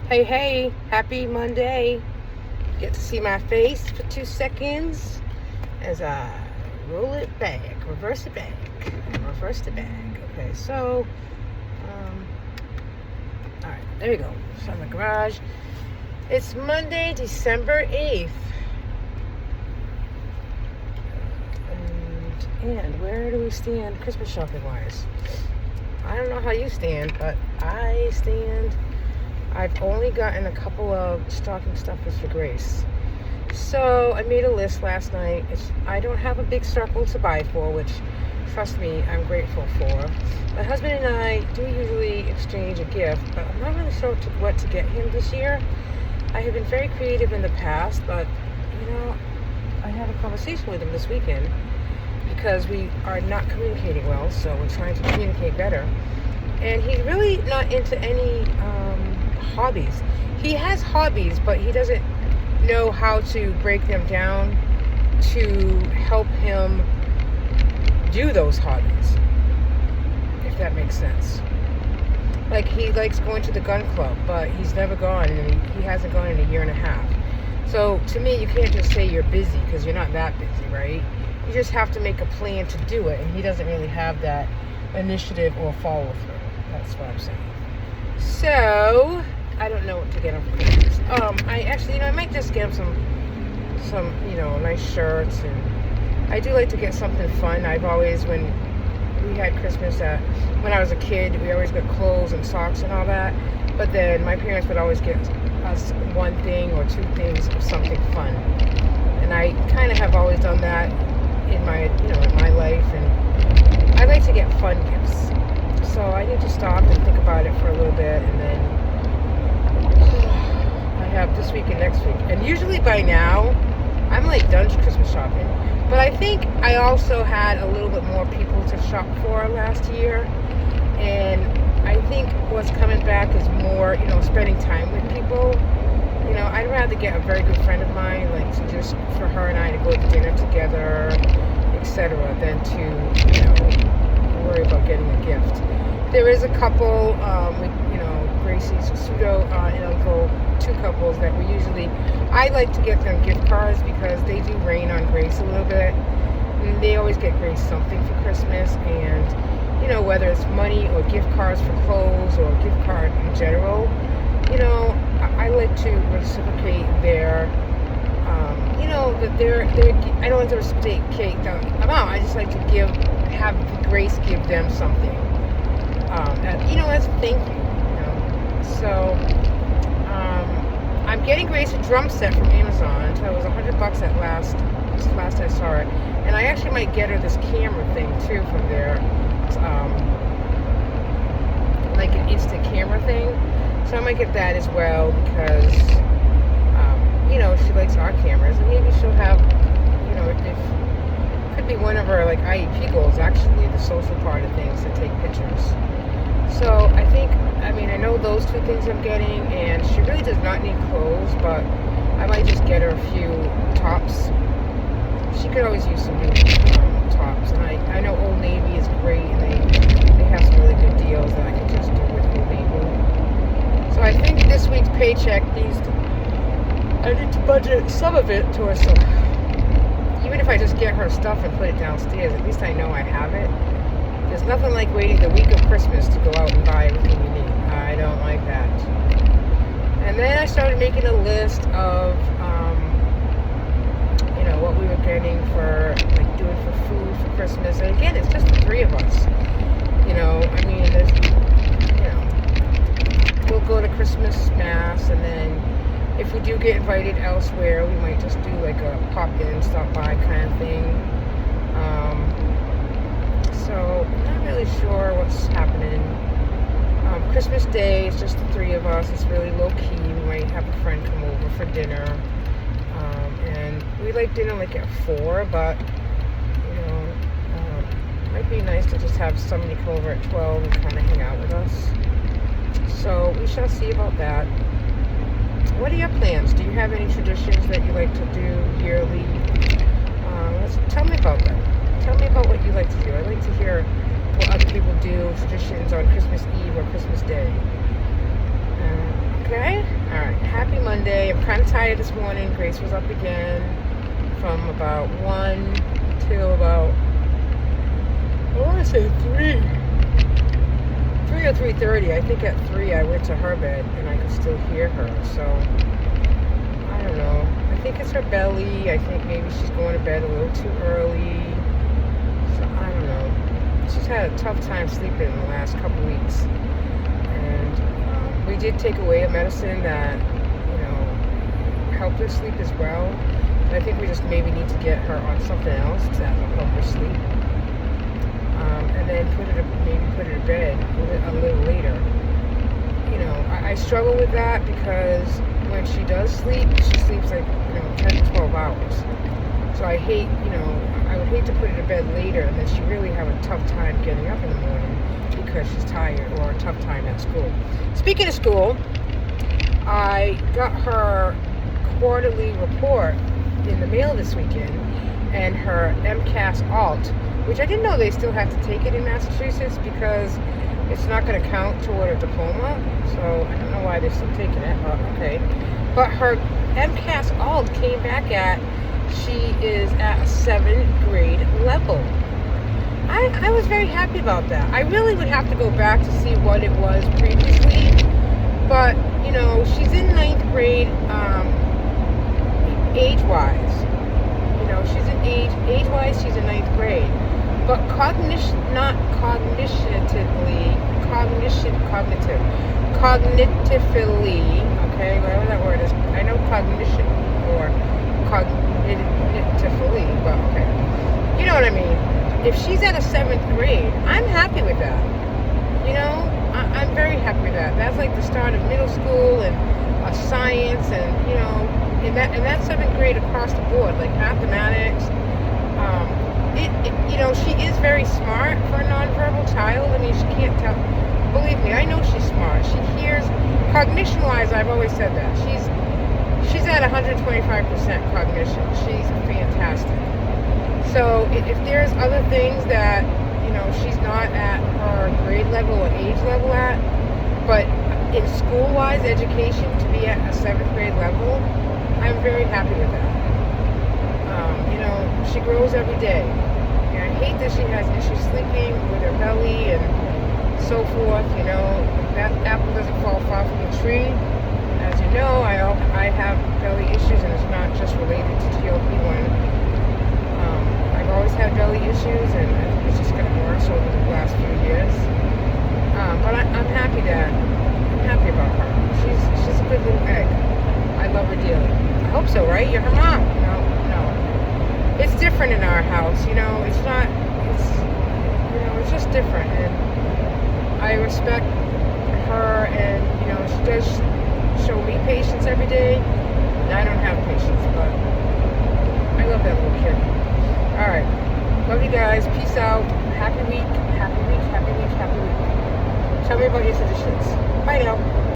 Hey, hey, happy Monday. Get to see my face for 2 seconds as I roll it back, reverse it back, reverse it back. Okay, so, all right, there you go. So in the garage. It's Monday, December 8th. And where do we stand Christmas shopping wise? I don't know how you stand, but I stand. I've only gotten a couple of stocking stuffers for Grace. So I made a list last night. I don't have a big circle to buy for, which, trust me, I'm grateful for. My husband and I do usually exchange a gift, but I'm not really sure what to get him this year. I have been very creative in the past, but, I had a conversation with him this weekend because we are not communicating well, so we're trying to communicate better. And he's really not into any hobbies. He has hobbies, but he doesn't know how to break them down to help him do those hobbies, if that makes sense. Like, he likes going to the gun club, but he's never gone, and he hasn't gone in a year and a half. So to me, you can't just say you're busy because you're not that busy, right? You just have to make a plan to do it, and he doesn't really have that initiative or follow through. That's what I'm saying. So I don't know what to get him for Christmas. I might just get him some nice shirts, and I do like to get something fun. I've always, when we had Christmas when I was a kid, we always got clothes and socks and all that. But then my parents would always get us one thing or two things of something fun, and I kind of have always done that in my life, and I like to get fun gifts. So I need to stop and think about it for a little bit, and then I have this week and next week. And usually by now, I'm like done Christmas shopping. But I think I also had a little bit more people to shop for last year. And I think what's coming back is more, spending time with people. I'd rather get a very good friend of mine, like just for her and I to go to dinner together, etc., than to, worry about getting a gift. There is a couple, Gracie's pseudo and uncle, two couples that I like to get them gift cards because they do rain on Grace a little bit. And they always get Grace something for Christmas, and, whether it's money or gift cards for clothes or a gift card in general, I like to reciprocate their, I don't like to reciprocate the amount. I just like to have Grace give them something, as a thank you. So, I'm getting Grace a drum set from Amazon. So it was $100 at last I saw it, and I actually might get her this camera thing too from there, like an instant camera thing. So I might get that as well because, she likes our cameras, and maybe she'll have, it could be one of her like IEP goals actually, the social part of things, to take pictures. So I know those two things I'm getting, and she really does not need clothes, but I might just get her a few tops. She could always use some new tops, and I know Old Navy is great, and they have some really good deals that I could just do with Old Navy. So I think this week's paycheck I need to budget some of it towards some. Even if I just get her stuff and put it downstairs, at least I know I have it. There's nothing like waiting the week of Christmas to go out and buy everything you need. I don't like that. And then I started making a list of, what we were getting for, doing for food for Christmas. And again, it's just the three of us. We'll go to Christmas Mass, and then if we do get invited elsewhere, we might just do like a pop-in, stop-by kind of thing. So I'm not really sure what's happening. Christmas Day is just the three of us. It's really low-key. We might have a friend come over for dinner. And we like dinner like at 4, but, it might be nice to just have somebody come over at 12 and kind of hang out with us. So we shall see about that. What are your plans? Do you have any traditions that you like to do yearly? Tell me about them. Tell me about what you like to do. I like to hear what other people do, traditions on Christmas Eve or Christmas Day. Okay? today. I'm kind of tired this morning. Grace was up again from about 1 till about, I want to say 3 or 3:30. I think at 3 I went to her bed and I could still hear her. So, I don't know. I think it's her belly. I think maybe she's going to bed a little too early. So, I don't know. She's had a tough time sleeping in the last couple weeks. And we did take away a medicine that, helped her sleep as well. And I think we just maybe need to get her on something else that will help her sleep. And then maybe put her to bed a little later. I struggle with that because when she does sleep, she sleeps like 10 to 12 hours. So I hate, I would hate to put her to bed later and then she really have a tough time getting up in the morning because she's tired, or a tough time at school. Speaking of school, I got her quarterly report in the mail this weekend, and her MCAS alt, which I didn't know they still have to take it in Massachusetts because it's not going to count toward a diploma. So I don't know why they're still taking it, but okay. But her MCAS alt came back at, she is at a 7th grade level. I was very happy about that. I really would have to go back to see what it was previously, but she's in 9th grade age-wise. She's in age-wise, she's in 9th grade. But cognitively, okay, whatever that word is. I know cognition or cognitively, but okay. You know what I mean? If she's at a 7th grade, I'm happy with that. I'm very happy with that. That's like the start of middle school and science, and in that 7th grade across the board, like mathematics. She is very smart for a nonverbal child. I mean, she can't tell. Believe me, I know she's smart. She hears. Cognition-wise, I've always said that she's at 125% cognition. She's fantastic. So if there's other things that she's not at her grade level or age level at, but in school-wise education to be at a 7th grade level, I'm very happy with that. She grows every day. And I hate that she has issues sleeping with her belly and so forth. That apple doesn't fall far from the tree. As you know, I have belly issues, and it's not just related to GLP-1. I've always had belly issues, and I think it's just gotten worse over the last few years. But I'm happy about her. She's a good little egg. I love her dearly. I hope so, right? You're her mom. No. It's different in our house, it's not, it's just different, and I respect her, and, she does show me patience every day, and I don't have patience, but I love that little kid. Alright, love you guys, peace out, happy week, happy week, happy week, happy week. Tell me about your traditions. Bye now.